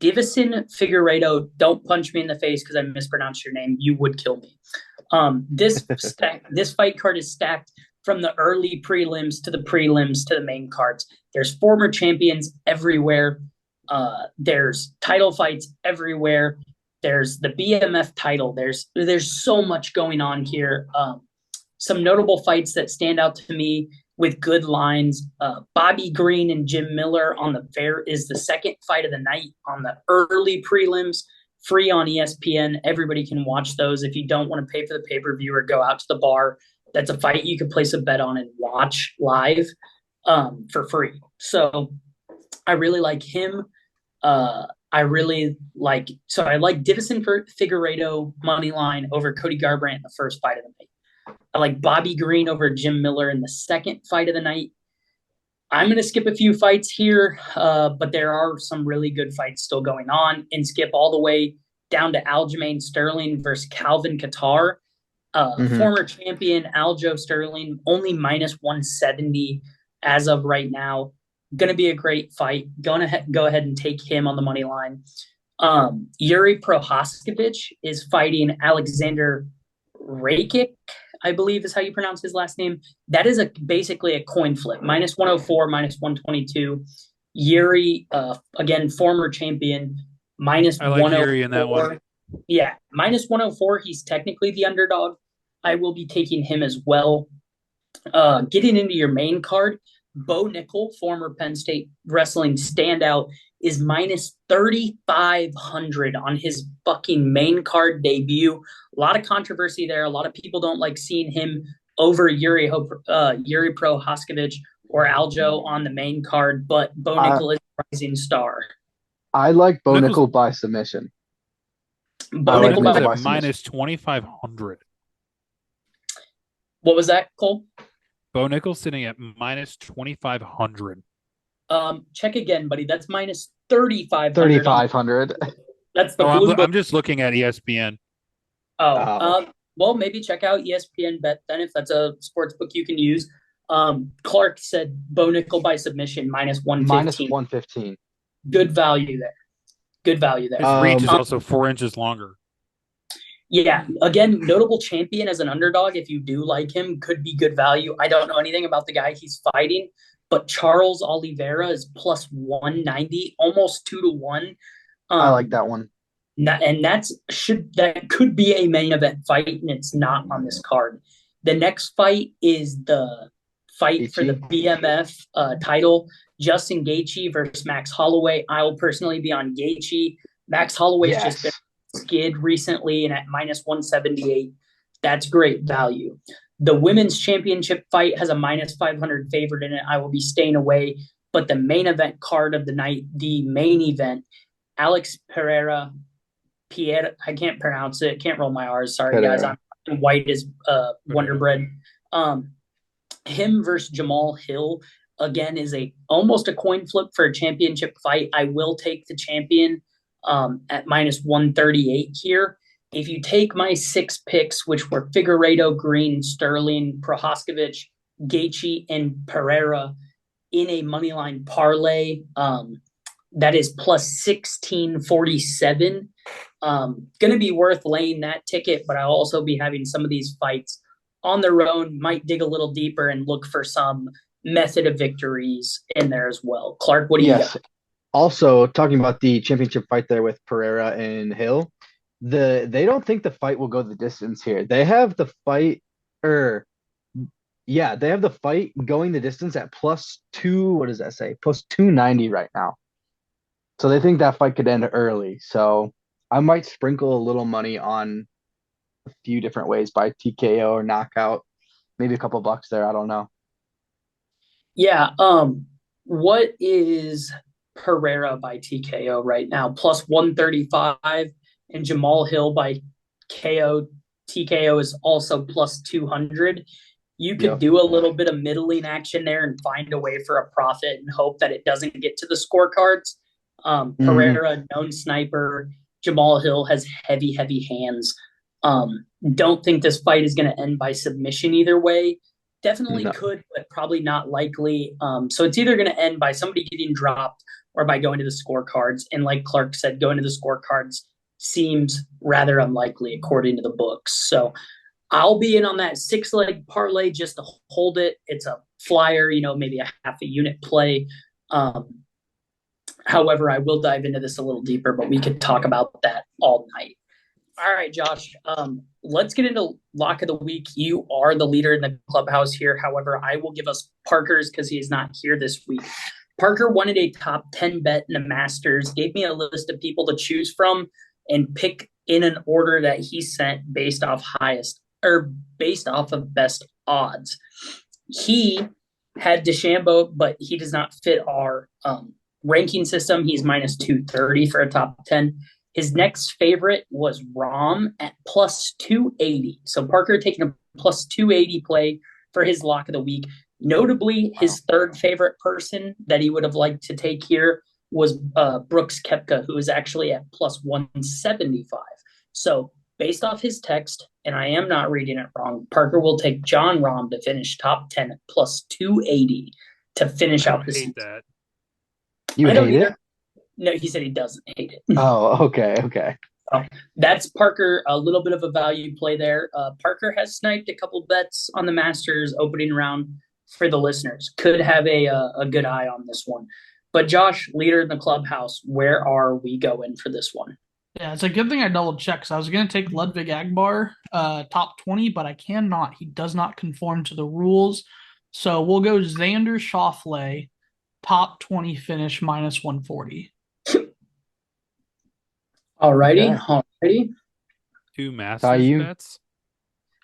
Divison Figueiredo. Don't punch me in the face because I mispronounced your name. You would kill me. This fight card is stacked from the early prelims to the main cards. There's former champions everywhere. There's title fights everywhere. There's the BMF title. There's so much going on here. Some notable fights that stand out to me with good lines. Bobby Green and Jim Miller on the fair is the second fight of the night on the early prelims, free on ESPN. Everybody can watch those. If you don't want to pay for the pay-per-view or go out to the bar, that's a fight you could place a bet on and watch live for free. So I really like him. I like Divison for Figueiredo money line over Cody Garbrandt in the first fight of the night. I like Bobby Green over Jim Miller in the second fight of the night. I'm going to skip a few fights here, but there are some really good fights still going on, and skip all the way down to Aljamain Sterling versus Calvin Kattar. Former champion Aljo Sterling, only minus 170 as of right now. Going to be a great fight. Go ahead and take him on the money line. Yuri Prohaskevich is fighting Alexander Rakic, I believe is how you pronounce his last name. That is basically a coin flip. Minus 104, minus 122. Yuri, again, former champion, minus I like 104. Yuri in that one. Yeah, minus 104. He's technically the underdog. I will be taking him as well. Getting into your main card, Bo Nickel, former Penn State wrestling standout, is minus 3,500 on his fucking main card debut. A lot of controversy there. A lot of people don't like seeing him over Yuri Prohaskevich or Aljo on the main card, but Bo Nickel is a rising star. I like Bo Nickel by submission. Bo Nickel Nichols by at minus 2,500. What was that, Cole? Bo Nickel sitting at minus 2,500. Check again, buddy. That's minus 3,500. 3,500. That's the blue book. I'm just looking at ESPN. Well, maybe check out ESPN Bet then if that's a sports book you can use. Clark said Bo Nickel by submission minus 115. Minus 115. Good value there. His reach is also 4 inches longer. Yeah, again, notable champion as an underdog. If you do like him, could be good value. I don't know anything about the guy he's fighting, but Charles Oliveira is plus 190, almost 2-1. I like that one. And that could be a main event fight, and it's not on this card. The next fight is the fight for the BMF title. Justin Gaethje versus Max Holloway. I will personally be on Gaethje. Max Holloway's just been skid recently and at minus 178. That's great value. The women's championship fight has a minus 500 favorite in it. I will be staying away. But the main event card of the night, the main event, Alex Pereira, I can't pronounce it. Can't roll my R's. Sorry, guys. I'm white as Wonder Bread. Him versus Jamal Hill, again, is almost a coin flip for a championship fight. I will take the champion at minus 138 here. If you take my 6 picks, which were Figueiredo, Green, Sterling, Prohaskevich, Gaethje, and Pereira in a moneyline parlay, that is plus 1647. Going to be worth laying that ticket, but I'll also be having some of these fights on their own. Might dig a little deeper and look for some method of victories in there as well. Clark, what do you got? Also, talking about the championship fight there with Pereira and Hill, they don't think the fight will go the distance here. They have the fight, they have the fight going the distance at plus 2. What does that say? Plus 290 right now. So they think that fight could end early. So I might sprinkle a little money on a few different ways by TKO or knockout, maybe a couple bucks there. I don't know. Yeah. What is Pereira by TKO right now? Plus 135, and Jamal Hill by TKO is also plus 200. You could do a little bit of middling action there and find a way for a profit and hope that it doesn't get to the scorecards. Pereira, known sniper. Jamal Hill has heavy hands. Don't think this fight is going to end by submission either way. Definitely could, but probably not likely. So it's either going to end by somebody getting dropped or by going to the scorecards. And like Clark said, going to the scorecards seems rather unlikely according to the books. So I'll be in on that 6-leg parlay just to hold it. It's a flyer, maybe a half a unit play. However, I will dive into this a little deeper, but we could talk about that all night. All right, Josh, let's get into lock of the week. You are the leader in the clubhouse here. However, I will give us Parker's because he is not here this week. Parker wanted a top 10 bet in the Masters, gave me a list of people to choose from and pick in an order that he sent based off of best odds. He had DeChambeau, but he does not fit our ranking system. He's minus 230 for a top 10. His next favorite was Rahm at plus 280. So Parker taking a plus 280 play for his lock of the week. Notably, his third favorite person that he would have liked to take here was Brooks Koepka, who is actually at plus 175. So based off his text, and I am not reading it wrong, Parker will take John Rahm to finish top 10 at plus 280 to finish out the season. That. You hate it? No, he said he doesn't hate it. Oh, okay. That's Parker, a little bit of a value play there. Parker has sniped a couple bets on the Masters opening round for the listeners. Could have a good eye on this one. But Josh, leader in the clubhouse, where are we going for this one? Yeah, it's a good thing I double checked because I was going to take Ludwig Agbar, top 20, but I cannot. He does not conform to the rules. So we'll go Xander Schauffele, top 20 finish, minus 140. Alrighty. Two Masters bets?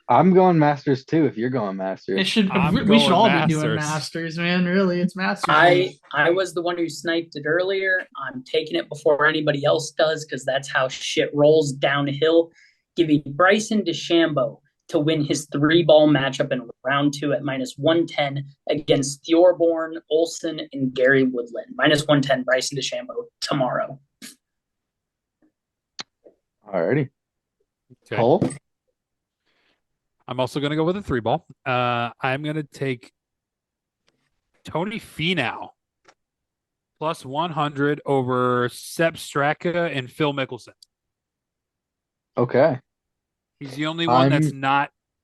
I'm going Masters too if you're going Masters. We should all be doing Masters, man. Really, it's Masters. I was the one who sniped it earlier. I'm taking it before anybody else does because that's how shit rolls downhill. Giving Bryson DeChambeau to win his 3-ball matchup in round 2 at minus 110 against Thorborn, Olsen, and Gary Woodland. Minus 110, Bryson DeChambeau tomorrow. Alrighty. Okay. Cole? I'm also going to go with a 3-ball. I'm going to take Tony Finau plus 100 over Sepp Straka and Phil Mickelson. Okay. He's the only one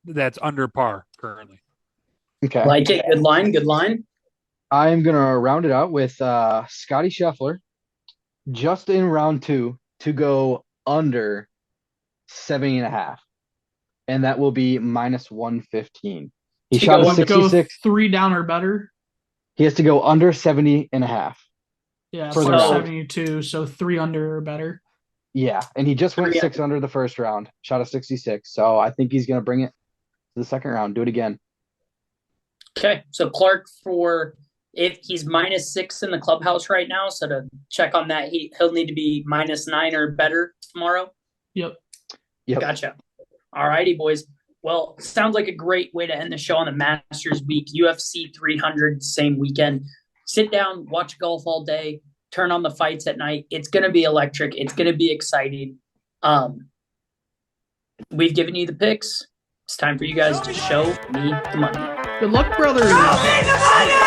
that's under par currently. Okay. Like it. Good line. I'm going to round it out with Scotty Scheffler just in round 2 to go under 70.5. And that will be minus 115. He shot a 66. 3 down or better. He has to go under 70.5. Yeah, for so 72, so 3 under or better. Yeah, and he just went 6 under the first round, shot a 66. So I think he's going to bring it to the second round. Do it again. Okay, so Clark, if he's minus 6 in the clubhouse right now, so to check on that, he'll need to be minus 9 or better tomorrow. Yep. Gotcha. All righty, boys. Well, sounds like a great way to end the show on the Masters week. UFC 300, same weekend. Sit down, watch golf all day, turn on the fights at night. It's going to be electric. It's going to be exciting. We've given you the picks. It's time for you guys to show me the money. Good luck, brothers. Show me the money!